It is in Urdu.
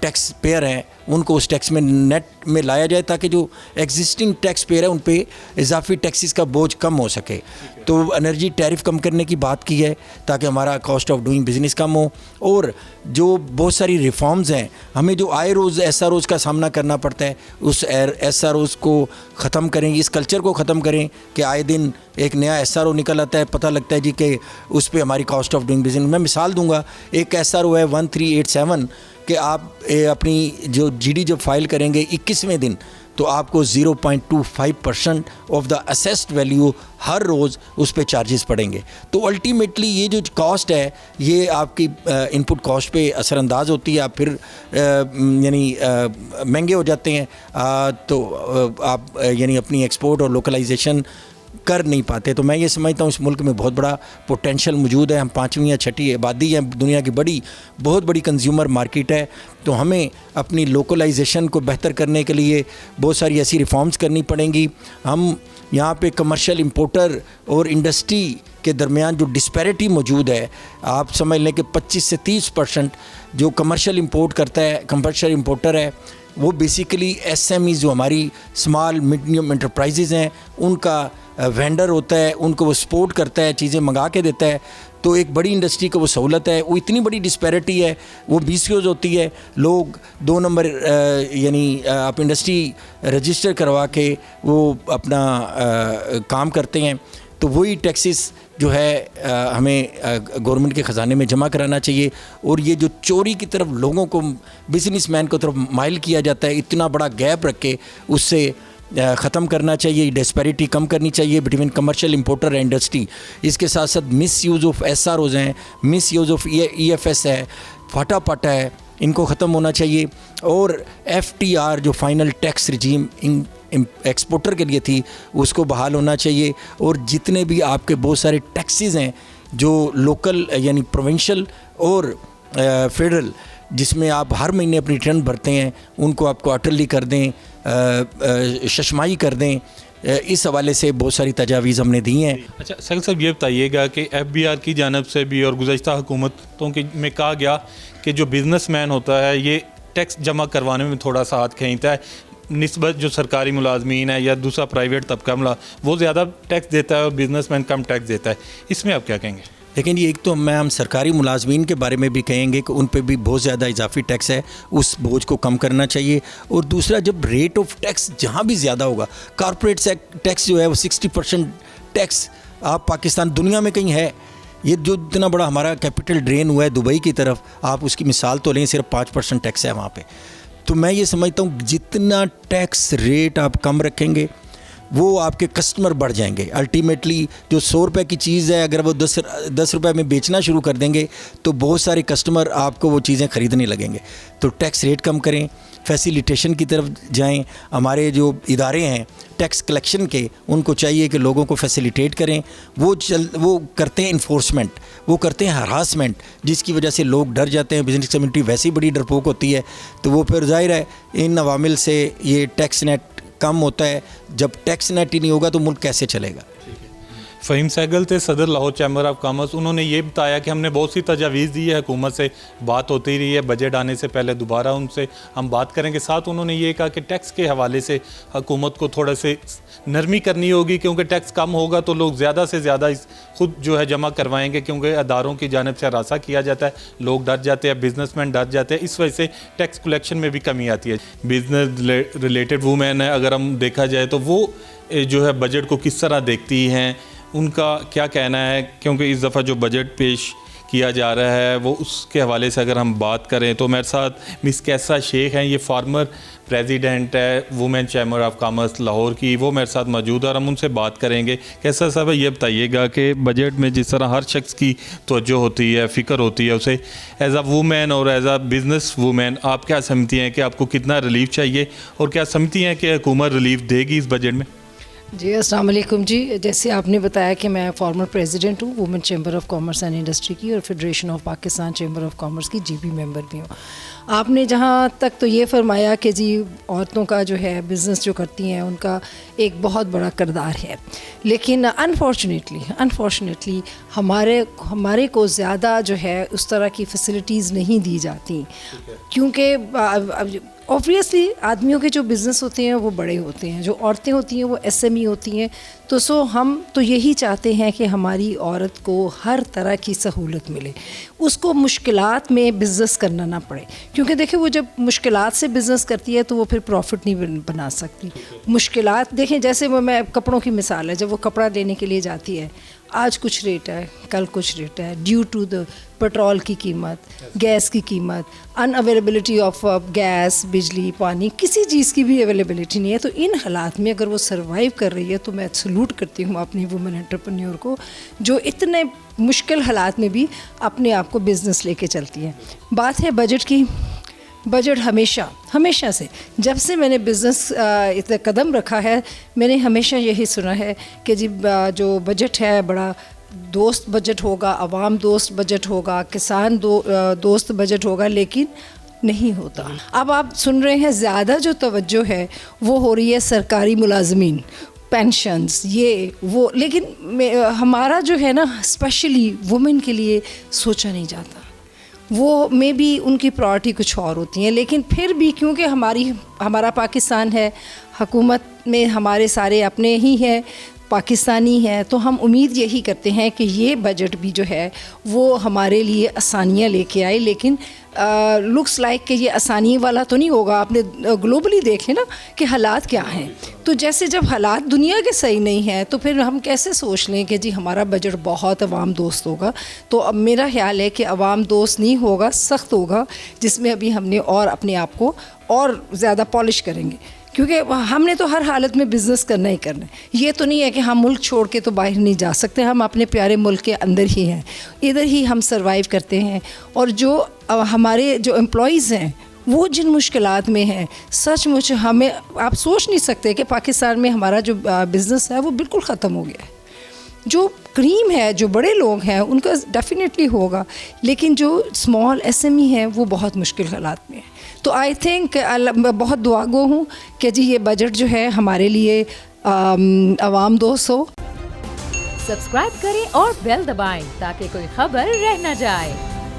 ٹیکس پیئر ہیں ان کو اس ٹیکس میں نیٹ میں لایا جائے تاکہ جو ایگزسٹنگ ٹیکس پیئر ہے ان پہ اضافی ٹیکسز کا بوجھ کم ہو سکے. تو انرجی ٹیرف کم کرنے کی بات کی ہے تاکہ ہمارا کاسٹ آف ڈوئنگ بزنس کم ہو. اور جو بہت ساری ریفارمز ہیں, ہمیں جو آئے روز ایس آر اوز کا سامنا کرنا پڑتا ہے, اس ایس آر اوز کو ختم کریں, اس کلچر کو ختم کریں کہ آئے دن ایک نیا ایس آر او نکل آتا ہے, پتہ لگتا ہے جی کہ اس پہ ہماری کاسٹ آف ڈوئنگ بزنس. میں مثال دوں گا, ایک ایس آر او ہے 1387 کہ آپ اپنی جو جی ڈی جب فائل کریں گے 21ویں دن تو آپ کو 0.25% آف دا اسیسڈ ویلیو ہر روز اس پہ چارجز پڑیں گے. تو الٹیمیٹلی یہ جو کاسٹ ہے یہ آپ کی ان پٹ کاسٹ پہ اثر انداز ہوتی ہے, آپ پھر یعنی مہنگے ہو جاتے ہیں, تو آپ یعنی اپنی ایکسپورٹ اور لوکلائزیشن کر نہیں پاتے. تو میں یہ سمجھتا ہوں اس ملک میں بہت بڑا پوٹینشیل موجود ہے. ہم 5ویں یا 6ٹھی آبادی ہیں, دنیا کی بہت بڑی کنزیومر مارکیٹ ہے. تو ہمیں اپنی لوکلائزیشن کو بہتر کرنے کے لیے بہت ساری ایسی ریفارمز کرنی پڑیں گی. ہم یہاں پہ کمرشل امپورٹر اور انڈسٹری کے درمیان جو ڈسپیرٹی موجود ہے, آپ سمجھ لیں کہ 25 سے 30% جو کمرشل امپورٹ کرتا ہے, کمرشل امپورٹر ہے, وہ بیسیکلی ایس ایم ایز جو ہماری اسمال میڈیم انٹرپرائزز ہیں ان کا وینڈر ہوتا ہے, ان کو وہ سپورٹ کرتا ہے, چیزیں منگا کے دیتا ہے. تو ایک بڑی انڈسٹری کو وہ سہولت ہے. وہ اتنی بڑی ڈسپیرٹی ہے, وہ BCOs ہوتی ہے, لوگ 2 نمبر یعنی آپ انڈسٹری رجسٹر کروا کے وہ اپنا کام کرتے ہیں. تو وہی ٹیکسز جو ہے ہمیں گورنمنٹ کے خزانے میں جمع کرانا چاہیے. اور یہ جو چوری کی طرف لوگوں کو, بزنس مین کو طرف مائل کیا جاتا ہے, اتنا بڑا گیپ رکھ کے اس سے ختم کرنا چاہیے. ڈسپیرٹی کم کرنی چاہیے between commercial importer and industry. اس کے ساتھ ساتھ misuse of SROs ہیں, مس یوز آف EFS ہے, پھاٹا پاٹا ہے, ان کو ختم ہونا چاہیے. اور FTR جو فائنل ٹیکس رجیم ایکسپورٹر کے لیے تھی اس کو بحال ہونا چاہیے. اور جتنے بھی آپ کے بہت سارے ٹیکسز ہیں جو لوکل یعنی پروونشل اور فیڈرل, جس میں آپ ہر مہینے اپنی ریٹرن بھرتے ہیں, ان کو آپ کو اٹرلی کر دیں, ششمائی کر دیں. اس حوالے سے بہت ساری تجاویز ہم نے دی ہیں. اچھا سہیل صاحب, یہ بتائیے گا کہ FBR کی جانب سے بھی اور گزشتہ حکومتوں میں کہا گیا کہ جو بزنس مین ہوتا ہے یہ ٹیکس جمع کروانے میں تھوڑا سا ہاتھ کھینچتا ہے نسبت جو سرکاری ملازمین ہے یا دوسرا پرائیویٹ طبقہ وہ زیادہ ٹیکس دیتا ہے اور بزنس مین کم ٹیکس دیتا ہے. اس میں آپ کیا کہیں گے؟ لیکن یہ ایک تو ہم سرکاری ملازمین کے بارے میں بھی کہیں گے کہ ان پہ بھی بہت زیادہ اضافی ٹیکس ہے, اس بوجھ کو کم کرنا چاہیے. اور دوسرا, جب ریٹ آف ٹیکس جہاں بھی زیادہ ہوگا, کارپوریٹ ٹیکس جو ہے وہ 60% ٹیکس آپ پاکستان دنیا میں کہیں ہے. یہ جو اتنا بڑا ہمارا کیپٹل ڈرین ہوا ہے دبئی کی طرف, آپ اس کی مثال تو لیں, صرف 5% ٹیکس ہے وہاں پہ. تو میں یہ سمجھتا ہوں جتنا ٹیکس ریٹ آپ کم رکھیں گے وہ آپ کے کسٹمر بڑھ جائیں گے. الٹیمیٹلی جو 100 روپے کی چیز ہے اگر وہ 10 روپے میں بیچنا شروع کر دیں گے تو بہت سارے کسٹمر آپ کو وہ چیزیں خریدنے لگیں گے. تو ٹیکس ریٹ کم کریں, فیسیلیٹیشن کی طرف جائیں. ہمارے جو ادارے ہیں ٹیکس کلیکشن کے, ان کو چاہیے کہ لوگوں کو فیسیلیٹیٹ کریں. وہ کرتے ہیں انفورسمنٹ, وہ کرتے ہیں ہراسمنٹ, جس کی وجہ سے لوگ ڈر جاتے ہیں. بزنس کمیونٹی ویسے ہی بڑی ڈرپوک ہوتی ہے. تو وہ پھر ظاہر ہے ان عوامل سے یہ ٹیکس نیٹ کم ہوتا ہے. جب ٹیکس نیٹ ہی نہیں ہوگا تو ملک کیسے چلے گا؟ فہیم سہگل تھے صدر لاہور چیمبر آف کامرس. انہوں نے یہ بتایا کہ ہم نے بہت سی تجاویز دی ہے, حکومت سے بات ہوتی رہی ہے, بجٹ آنے سے پہلے دوبارہ ان سے ہم بات کریں گے. ساتھ انہوں نے یہ کہا کہ ٹیکس کے حوالے سے حکومت کو تھوڑا سے نرمی کرنی ہوگی, کیونکہ ٹیکس کم ہوگا تو لوگ زیادہ سے زیادہ خود جو ہے جمع کروائیں گے, کیونکہ اداروں کی جانب سے ہراساں کیا جاتا ہے, لوگ ڈر جاتے ہیں, بزنس مین ڈر جاتے ہیں. اس وجہ سے ٹیکس کلیکشن میں بھی کمی آتی ہے. بزنس ریلیٹڈ وومین ہے, اگر ہم دیکھا جائے تو وہ جو ہے بجٹ کو کس طرح دیکھتی ہیں, ان کا کیا کہنا ہے؟ کیونکہ اس دفعہ جو بجٹ پیش کیا جا رہا ہے وہ اس کے حوالے سے اگر ہم بات کریں تو میرے ساتھ مس کیسا شیخ ہیں, یہ فارمر پریزیڈنٹ ہے woman chamber of commerce Lahore کی, وہ میرے ساتھ موجود ہے اور ہم ان سے بات کریں گے. کیسا صاحب یہ بتائیے گا کہ بجٹ میں جس طرح ہر شخص کی توجہ ہوتی ہے, فکر ہوتی ہے, اسے ایز اے وومین اور ایز اے بزنس وومین آپ کیا سمجھتی ہیں کہ آپ کو کتنا ریلیف چاہیے اور کیا سمجھتی ہیں کہ حکومت ریلیف دے گی اس بجٹ میں؟ جی السلام علیکم جی. جیسے آپ نے بتایا کہ میں فارمر پریزیڈنٹ ہوں women chamber of commerce and industry کی, اور federation of Pakistan chamber of commerce کی جی بی ممبر بھی ہوں. آپ نے جہاں تک تو یہ فرمایا کہ جی عورتوں کا جو ہے بزنس جو کرتی ہیں ان کا ایک بہت بڑا کردار ہے, لیکن انفارچونیٹلی ہمارے کو زیادہ جو ہے اس طرح کی فیسلٹیز نہیں دی جاتی, کیونکہ اوبویسلی آدمیوں کے جو بزنس ہوتے ہیں وہ بڑے ہوتے ہیں, جو عورتیں ہوتی ہیں وہ ایس ایم ای ہوتی ہیں. تو ہم تو یہی چاہتے ہیں کہ ہماری عورت کو ہر طرح کی سہولت ملے, اس کو مشکلات میں بزنس کرنا نہ پڑے, کیونکہ دیکھیں وہ جب مشکلات سے بزنس کرتی ہے تو وہ پھر پروفٹ نہیں بنا سکتی. مشکلات دیکھیں, جیسے میں کپڑوں کی مثال ہے, جب وہ کپڑا لینے کے لیے جاتی ہے آج کچھ ریٹ ہے کل کچھ ریٹ ہے, ڈیو ٹو دا پیٹرول کی قیمت, گیس کی قیمت, ان اویلیبلٹی آف گیس, بجلی, پانی, کسی چیز کی بھی اویلیبلٹی نہیں ہے. تو ان حالات میں اگر وہ سروائیو کر رہی ہے تو میں سلوٹ کرتی ہوں اپنی وومن انٹرپرینیور کو, جو اتنے مشکل حالات میں بھی اپنے آپ کو بزنس لے کے چلتی ہیں. بات ہے بجٹ کی. بجٹ ہمیشہ سے جب سے میں نے بزنس اتنا قدم رکھا ہے میں نے ہمیشہ یہی سنا ہے کہ جی جو بجٹ ہے بڑا دوست بجٹ ہوگا, عوام دوست بجٹ ہوگا, کسان دوست بجٹ ہوگا, لیکن نہیں ہوتا. اب آپ سن رہے ہیں زیادہ جو توجہ ہے وہ ہو رہی ہے سرکاری ملازمین, پینشنز, یہ وہ, لیکن ہمارا جو ہے نا اسپیشلی وومن کے لیے سوچا نہیں جاتا. وہ میں بھی ان کی پرائورٹی کچھ اور ہوتی ہیں, لیکن پھر بھی کیونکہ ہمارا پاکستان ہے, حکومت میں ہمارے سارے اپنے ہی ہیں, پاکستانی ہیں, تو ہم امید یہی کرتے ہیں کہ یہ بجٹ بھی جو ہے وہ ہمارے لیے آسانیاں لے کے آئے. لیکن لکس لائک کہ یہ آسانی والا تو نہیں ہوگا. آپ نے گلوبلی دیکھیں نا کہ حالات کیا ہیں, تو جیسے جب حالات دنیا کے صحیح نہیں ہیں تو پھر ہم کیسے سوچ لیں کہ جی ہمارا بجٹ بہت عوام دوست ہوگا. تو اب میرا خیال ہے کہ عوام دوست نہیں ہوگا, سخت ہوگا, جس میں ابھی ہم نے اور اپنے آپ کو اور زیادہ پالش کریں گے, کیونکہ ہم نے تو ہر حالت میں بزنس کرنا ہی کرنا ہے. یہ تو نہیں ہے کہ ہم ملک چھوڑ کے تو باہر نہیں جا سکتے, ہم اپنے پیارے ملک کے اندر ہی ہیں, ادھر ہی ہم سروائیو کرتے ہیں. اور جو ہمارے جو امپلائیز ہیں وہ جن مشکلات میں ہیں, سچ مچ ہمیں آپ سوچ نہیں سکتے کہ پاکستان میں ہمارا جو بزنس ہے وہ بالکل ختم ہو گیا ہے. جو کریم ہے, جو بڑے لوگ ہیں ان کا ڈیفینیٹلی ہوگا, لیکن جو اسمال ایس ایم ای ہیں وہ بہت مشکل حالات میں ہیں. تو آئی تھنک بہت دعا گو ہوں کہ جی یہ بجٹ جو ہے ہمارے لیے عوام دوست ہو. سبسکرائب کریں اور بیل دبائیں تاکہ کوئی خبر رہ نہ جائے.